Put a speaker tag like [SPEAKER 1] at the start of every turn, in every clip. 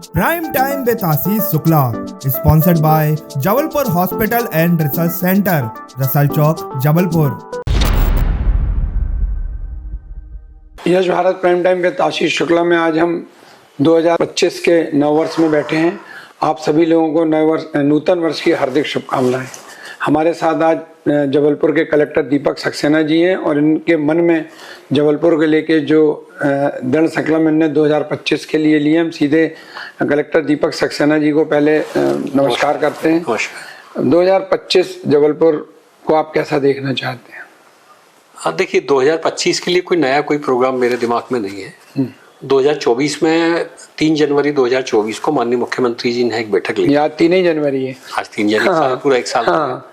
[SPEAKER 1] Prime time with Ashish Shukla, sponsored by Jabalpur hospital and research centre, Russell Chowk, Jabalpur.
[SPEAKER 2] Yash Bharat prime time with Ashish Shukla में आज हम 2025 के नववर्ष में बैठे हैं। आप सभी लोगों को नूतन वर्ष की हार्दिक शुभकामनाएं। हमारे साथ आज जबलपुर के कलेक्टर दीपक सक्सेना जी हैं और इनके मन में जबलपुर को लेके जो दृढ़ संकल्प इन्होंने 2025 के लिए लिए, हम सीधे कलेक्टर दीपक सक्सेना जी को पहले नमस्कार करते हैं। 2025 जबलपुर को आप कैसा देखना चाहते हैं?
[SPEAKER 3] हाँ, देखिए 2025 के लिए कोई नया कोई प्रोग्राम मेरे दिमाग में नहीं है। 2024 में 3 जनवरी 2024 को माननीय मुख्यमंत्री जी ने एक बैठक ली।
[SPEAKER 2] आज 3 जनवरी है।
[SPEAKER 3] आज 3 जनवरी।
[SPEAKER 2] हाँ,
[SPEAKER 3] पूरा एक साल।
[SPEAKER 2] हाँ।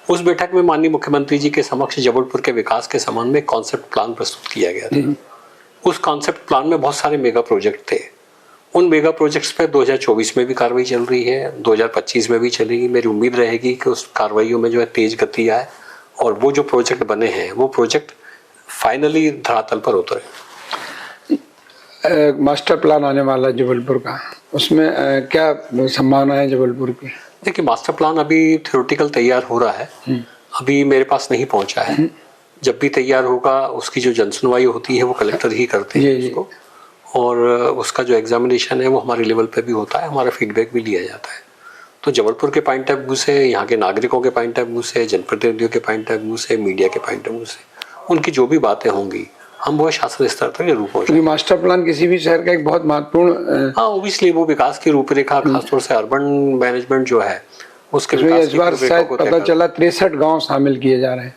[SPEAKER 3] उस बैठक में माननीय मुख्यमंत्री जी के समक्ष जबलपुर के विकास के संबंध में कॉन्सेप्ट प्लान प्रस्तुत किया गया था। उस कॉन्सेप्ट प्लान में बहुत सारे मेगा प्रोजेक्ट थे। उन मेगा प्रोजेक्ट्स पे 2024 में भी कार्रवाई चल रही है, 2025 में भी चलेगी। मेरी उम्मीद रहेगी कि उस कार्रवाइयों में जो है तेज गति आए और वो जो प्रोजेक्ट बने हैं वो प्रोजेक्ट फाइनली धरातल पर उतरे।
[SPEAKER 2] मास्टर प्लान आने वाला जबलपुर का, उसमें क्या संभावना है जबलपुर की?
[SPEAKER 3] देखिए मास्टर प्लान अभी थ्योरेटिकल तैयार हो रहा है, अभी मेरे पास नहीं पहुंचा है। जब भी तैयार होगा उसकी जो जनसुनवाई होती है वो कलेक्टर ही करते हैं उसको, और उसका जो एग्जामिनेशन है वो हमारे लेवल पे भी होता है, हमारा फीडबैक भी लिया जाता है। तो जबलपुर के पॉइंट ऑफ व्यू से, यहाँ के नागरिकों के पॉइंट ऑफ व्यू से, जनप्रतिनिधियों के पॉइंट ऑफ व्यू से, मीडिया के पॉइंट ऑफ व्यू से, उनकी जो भी बातें होंगी हम वो शासन स्तर तक जरूर पहुंचे।
[SPEAKER 2] मास्टर प्लान किसी भी शहर का एक बहुत महत्वपूर्ण,
[SPEAKER 3] हाँ ओबियसली वो विकास की रूपरेखा, खासतौर से अर्बन मैनेजमेंट जो है उसके
[SPEAKER 2] इस बार शायद पता चला 63 गांव शामिल किए जा रहे हैं।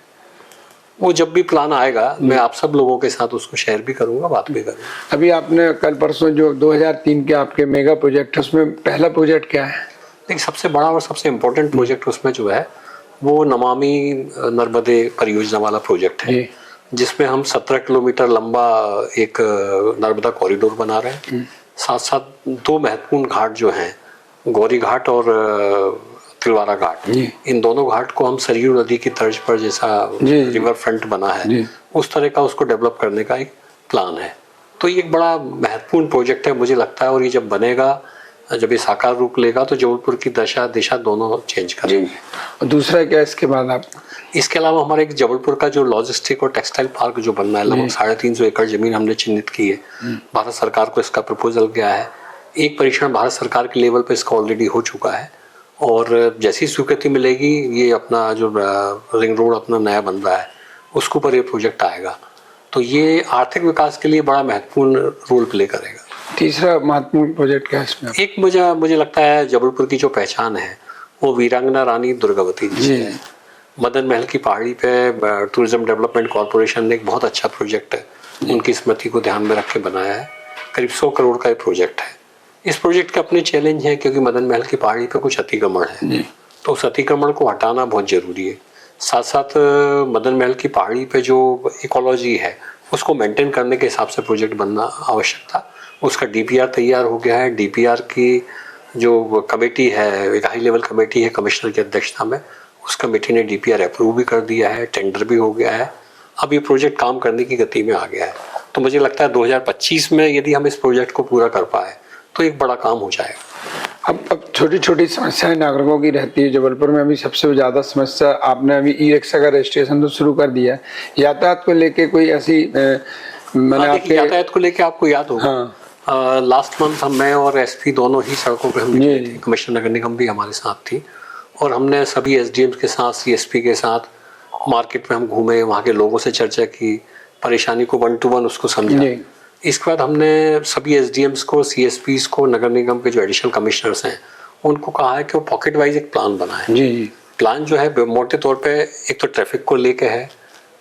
[SPEAKER 3] वो जब भी प्लान आएगा मैं आप सब लोगों के साथ उसको शेयर भी करूंगा, बात भी करूंगा।
[SPEAKER 2] अभी आपने कल परसों जो 2003 के आपके मेगा प्रोजेक्ट, उसमें पहला प्रोजेक्ट क्या है?
[SPEAKER 3] देखिए सबसे बड़ा और सबसे इम्पोर्टेंट प्रोजेक्ट उसमें जो है वो नमामि नर्मदे परियोजना वाला प्रोजेक्ट है, जिसमें हम 17 किलोमीटर लंबा एक नर्मदा कॉरिडोर बना रहे हैं। साथ साथ 2 महत्वपूर्ण घाट जो हैं, गौरी घाट और तिलवारा घाट, इन दोनों घाट को हम सरयू नदी की तर्ज पर, जैसा रिवर फ्रंट बना है उस तरह का उसको डेवलप करने का एक प्लान है। तो ये एक बड़ा महत्वपूर्ण प्रोजेक्ट है मुझे लगता है, और ये जब बनेगा, जब ये साकार रूप लेगा तो जबलपुर की दशा दिशा दोनों चेंज करेंगे।
[SPEAKER 2] और दूसरा क्या इसके बाद आप?
[SPEAKER 3] इसके अलावा हमारे एक जबलपुर का जो लॉजिस्टिक और टेक्सटाइल पार्क जो बनना है, लगभग 350 एकड़ जमीन हमने चिन्हित की है। भारत सरकार को इसका प्रपोजल गया है। एक परीक्षण भारत सरकार के लेवल पर इसका ऑलरेडी हो चुका है, और जैसी स्वीकृति मिलेगी ये अपना जो रिंग रोड अपना नया बन रहा है उसके ऊपर ये प्रोजेक्ट आएगा। तो ये आर्थिक विकास के लिए बड़ा महत्वपूर्ण रोल प्ले करेगा।
[SPEAKER 2] तीसरा महत्वपूर्ण प्रोजेक्ट क्या है इसमें?
[SPEAKER 3] एक मुझे लगता है जबलपुर की जो पहचान है वो वीरांगना रानी दुर्गावती जी है। मदन महल की पहाड़ी पे टूरिज्म डेवलपमेंट कॉर्पोरेशन ने एक बहुत अच्छा प्रोजेक्ट है, उनकी स्मृति को ध्यान में रख के बनाया है। करीब 100 करोड़ का ये प्रोजेक्ट है। इस प्रोजेक्ट के अपने चैलेंज है, क्योंकि मदन महल की पहाड़ी पे कुछ अतिक्रमण है, तो उस अतिक्रमण को हटाना बहुत जरूरी है। साथ साथ मदन महल की पहाड़ी पे जो इकोलॉजी है उसको मेंटेन करने के हिसाब से प्रोजेक्ट बनना आवश्यक था। उसका डीपीआर तैयार हो गया है। डीपीआर की जो कमेटी है, एक हाई लेवल कमेटी है कमिश्नर की अध्यक्षता में, उस कमेटी ने डीपीआर अप्रूव भी कर दिया है, टेंडर भी हो गया है। अब ये प्रोजेक्ट काम करने की गति में आ गया है। तो मुझे लगता है 2025 में यदि हम इस प्रोजेक्ट को पूरा कर पाए तो एक बड़ा काम हो जाएगा।
[SPEAKER 2] अब छोटी छोटी समस्याएं नागरिकों की रहती है जबलपुर में। अभी सबसे ज्यादा समस्या, आपने अभी ई रिक्शा का रजिस्ट्रेशन तो शुरू कर दिया है, यातायात को लेके कोई ऐसी
[SPEAKER 3] यातायात को लेके आपको याद होगा लास्ट मंथ मैं और एसपी दोनों ही सड़कों पे हम निकले थे। कमिश्नर नगर निगम भी हमारे साथ थी, और हमने सभी एसडीएम के साथ, सीएसपी के साथ मार्केट में हम घूमे, वहाँ के लोगों से चर्चा की, परेशानी को 1 to 1 उसको समझा। इसके बाद हमने सभी एसडीएम्स को, सीएसपीस को, नगर निगम के जो एडिशनल कमिश्नर्स हैं उनको कहा है कि वो पॉकेट वाइज एक प्लान बनाए। प्लान जो है मोटे तौर पे एक तो ट्रैफिक को लेके है,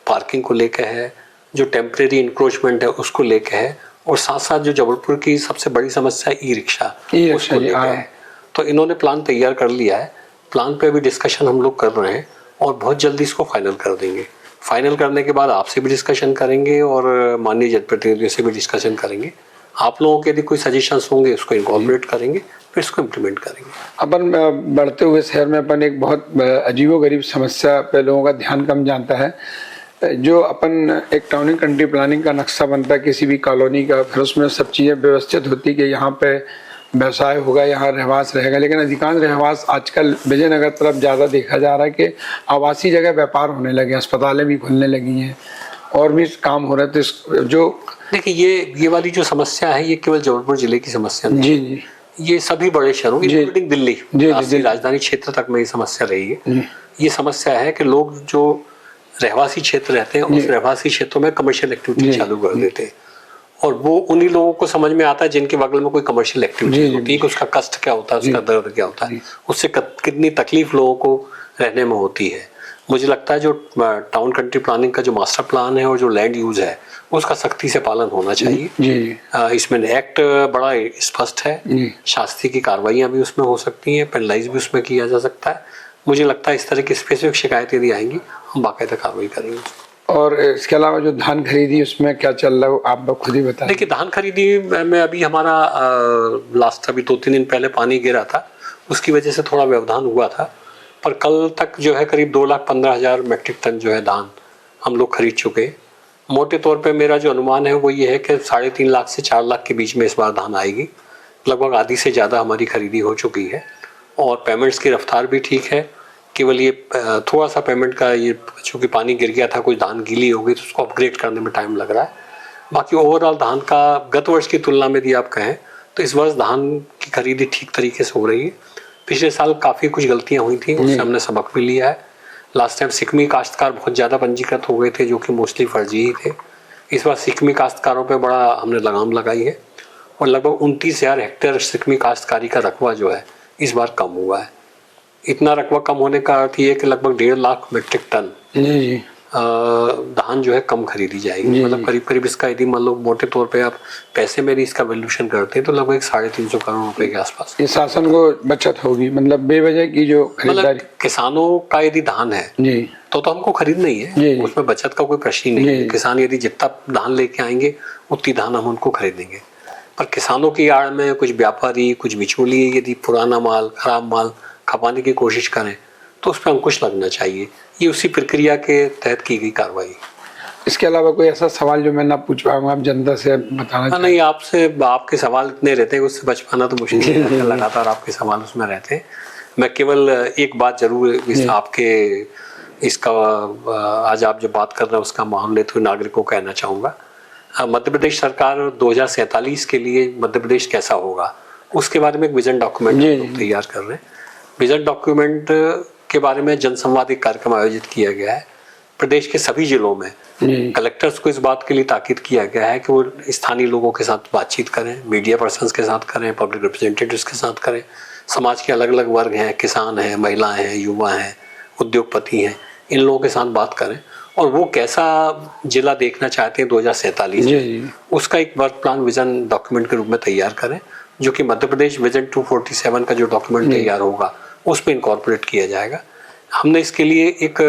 [SPEAKER 3] पार्किंग को लेके है, जो टेम्परेरी इंक्रोचमेंट है उसको लेके है, और साथ साथ जो जबलपुर की सबसे बड़ी समस्या है ई रिक्शा, उसको लेके है। तो इन्होंने प्लान तैयार कर लिया है। प्लान पे अभी डिस्कशन हम लोग कर रहे हैं और बहुत जल्दी इसको फाइनल कर देंगे। फाइनल करने के बाद आपसे भी डिस्कशन करेंगे और माननीय जनप्रतिनिधियों से भी डिस्कशन करेंगे। आप लोगों के यदि कोई सजेशंस होंगे उसको इनकॉर्पोरेट करेंगे, फिर इसको इम्प्लीमेंट करेंगे।
[SPEAKER 2] अपन बढ़ते हुए शहर में अपन एक बहुत अजीबोगरीब समस्या पे लोगों का ध्यान कम जाता है। जो अपन एक टाउन एंड कंट्री प्लानिंग का नक्शा बनता है किसी भी कॉलोनी का, फिर उसमें सब चीज़ें व्यवस्थित होती कि यहाँ पे व्यवसाय होगा, यहाँ रहवास रहेगा। लेकिन अधिकांश रहवास आजकल विजयनगर तरफ ज़्यादा देखा जा रहा है कि आवासीय जगह व्यापार होने लगे, अस्पतालें भी खुलने लगी हैं और भी काम हो रहे थे। जो
[SPEAKER 3] देखिए ये वाली जो समस्या है ये केवल जबलपुर जिले की समस्या नहीं।
[SPEAKER 2] जी जी,
[SPEAKER 3] ये सभी बड़े शहरों इंक्लूडिंग दिल्ली राजधानी क्षेत्र तक में ये समस्या रही है। ये समस्या है कि लोग जो रहवासी क्षेत्र रहते हैं उस रहवासी क्षेत्रों में कमर्शियल एक्टिविटी चालू कर देते हैं और वो उन्हीं लोगों को समझ में आता है जिनके बगल में कोई कमर्शियल एक्टिविटी होती है कि उसका कष्ट क्या होता है, उसका दर्द क्या होता है, उससे कितनी तकलीफ लोगों को रहने में होती है। मुझे लगता है जो टाउन कंट्री प्लानिंग का जो मास्टर प्लान है और जो लैंड यूज है उसका सख्ती से पालन होना चाहिए। इसमें एक्ट बड़ा स्पष्ट है, शास्ति की कार्रवाइयां भी उसमें हो सकती हैं, पेनलाइज भी उसमें किया जा सकता है। मुझे लगता है इस तरह की स्पेसिफिक शिकायतें यदि आएंगी हम बाकायदा कार्रवाई करेंगे।
[SPEAKER 2] और इसके अलावा जो धान खरीदी उसमें क्या चल रहा है आप खुद ही बताएं।
[SPEAKER 3] देखिए धान खरीदी में अभी हमारा लास्ट अभी 2-3 दिन पहले पानी गिरा था, उसकी वजह से थोड़ा व्यवधान हुआ था, पर कल तक जो है करीब 2,15,000 मैट्रिक टन जो है धान हम लोग खरीद चुके हैं। मोटे तौर पे मेरा जो अनुमान है वो ये है कि 3.5 लाख से 4 लाख के बीच में इस बार धान आएगी। लगभग आधी से ज़्यादा हमारी खरीदी हो चुकी है और पेमेंट्स की रफ्तार भी ठीक है। केवल ये थोड़ा सा पेमेंट का ये चूँकि पानी गिर गया था, कुछ धान गीली हो गई तो उसको अपग्रेड करने में टाइम लग रहा है। बाकी ओवरऑल धान का गत वर्ष की तुलना में यदि आप कहें तो इस वर्ष धान की खरीदी ठीक तरीके से हो रही है। पिछले साल काफ़ी कुछ गलतियाँ हुई थी, उससे हमने सबक भी लिया है। लास्ट टाइम सिक्मी काश्तकार बहुत ज़्यादा पंजीकृत हो गए थे जो कि मोस्टली फर्जी ही थे। इस बार सिक्मी काश्तकारों पे बड़ा हमने लगाम लगाई है और लगभग 29,000 हेक्टेयर सिक्मी काश्तकारी का रकबा जो है इस बार कम हुआ है। इतना रकबा कम होने का अर्थ ये है कि लगभग 1.5 लाख मीट्रिक टन धान जो है कम खरीदी जाएगी। मतलब करीब करीब इसका यदि मान लो मोटे तौर पे आप पैसे में इसका वैल्यूएशन करते हैं तो लगभग 350 करोड़ रुपए के आसपास
[SPEAKER 2] ये शासन को बचत होगी। मतलब बेवजह की जो खरीदारी
[SPEAKER 3] किसानों का यदि धान है तो हमको खरीदना ही है, उसमें बचत का कोई प्रश्न ही नहीं है। किसान यदि जितना धान लेके आएंगे उतनी धान हम उनको खरीदेंगे। पर किसानों की आड़ में कुछ व्यापारी, कुछ बिचौलिए यदि पुराना माल, खराब माल खपाने की कोशिश करें तो उस पर अंकुश लगना चाहिए। ये उसी प्रक्रिया के तहत की गई कार्रवाई।
[SPEAKER 2] इसके अलावा कोई ऐसा सवाल जो मैं ना पूछ पाऊंगा, आप जनता से बताना चाहें?
[SPEAKER 3] नहीं, आपके सवाल इतने रहते हैं उससे बच पाना तो मुश्किल है, लगातार आपके सवाल उसमें रहते हैं। मैं केवल एक बात जरूर आपके इसका आज आप जो बात कर रहे हैं उसका माहौल लेते हुए नागरिकों को कहना चाहूँगा। मध्य प्रदेश सरकार 2047 के लिए मध्य प्रदेश कैसा होगा उसके बारे में एक विजन डॉक्यूमेंट तैयार कर रहे हैं। विजन डॉक्यूमेंट के बारे में जनसंवाद एक कार्यक्रम आयोजित किया गया है। प्रदेश के सभी जिलों में कलेक्टर्स को इस बात के लिए ताकीद किया गया है कि वो स्थानीय लोगों के साथ बातचीत करें, मीडिया पर्सन्स के साथ करें, पब्लिक रिप्रेजेंटेटिव्स के साथ करें। समाज के अलग अलग वर्ग हैं, किसान हैं, महिलाएं हैं, युवा हैं, उद्योगपति हैं, इन लोगों के साथ बात करें और वो कैसा जिला देखना चाहते हैं 2047 में, उसका एक वर्क प्लान विजन डॉक्यूमेंट के रूप में तैयार करें, जो कि मध्य प्रदेश विजन 247 का जो डॉक्यूमेंट तैयार होगा उसमें इनकॉर्पोरेट किया जाएगा। हमने इसके लिए एक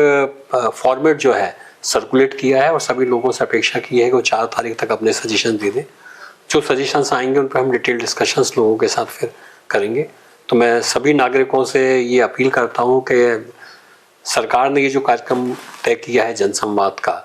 [SPEAKER 3] फॉर्मेट जो है सर्कुलेट किया है और सभी लोगों से अपेक्षा की है कि वो 4 तारीख तक अपने सजेशन दे दें। जो सजेशंस आएंगे उन पर हम डिटेल डिस्कशंस लोगों के साथ फिर करेंगे। तो मैं सभी नागरिकों से ये अपील करता हूँ कि सरकार ने ये जो कार्यक्रम तय किया है जनसंवाद का,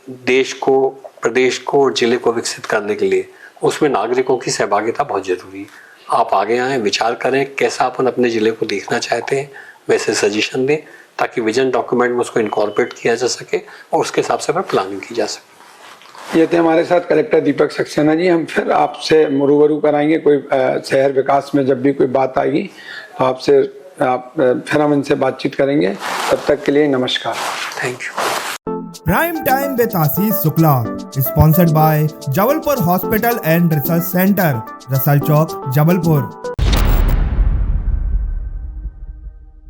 [SPEAKER 3] देश को, प्रदेश को और जिले को विकसित करने के लिए, उसमें नागरिकों की सहभागिता बहुत जरूरी है। आप आगे आएँ, विचार करें कैसा अपन अपने ज़िले को देखना चाहते हैं, वैसे सजेशन दें ताकि विजन डॉक्यूमेंट में उसको इनकॉर्पोरेट किया जा सके और उसके हिसाब से फिर प्लानिंग की जा सके।
[SPEAKER 2] ये थे हमारे साथ कलेक्टर दीपक सक्सेना जी। हम फिर आपसे रूबरू कराएंगे कोई शहर विकास में जब भी कोई बात आएगी तो फिर हम इनसे बातचीत करेंगे। तब तक के लिए नमस्कार,
[SPEAKER 3] thank you.
[SPEAKER 1] Prime time with Ashish Shukla, sponsored by Jabalpur hospital and research centre, Russell Chowk, Jabalpur.